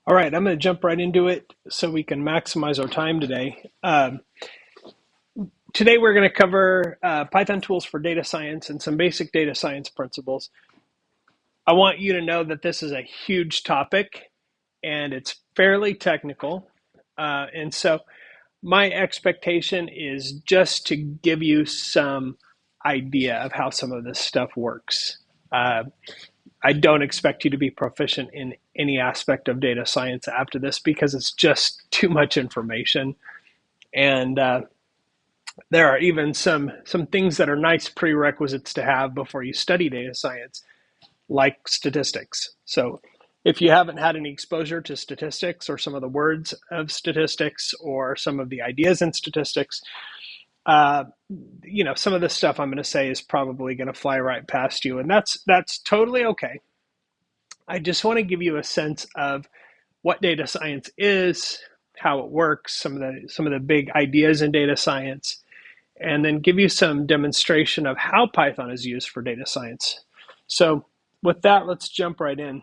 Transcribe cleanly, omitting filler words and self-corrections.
All right, I'm going to jump right into it so we can maximize our time today. Today we're going to cover Python tools for data science and some basic data science principles. I want you to know that this is a huge topic and it's fairly technical. And so my expectation is just to give you some idea of how some of this stuff works. Uh, I don't expect you to be proficient in any aspect of data science after this because it's just too much information. And there are even some things that are nice prerequisites to have before you study data science, like statistics. So if you haven't had any exposure to statistics or some of the words of statistics or some of the ideas in statistics, uh, some of the stuff I'm going to say is probably going to fly right past you, and that's totally okay. I just want to give you a sense of what data science is, how it works, some of the big ideas in data science, and then give you some demonstration of how Python is used for data science. So with that, let's jump right in.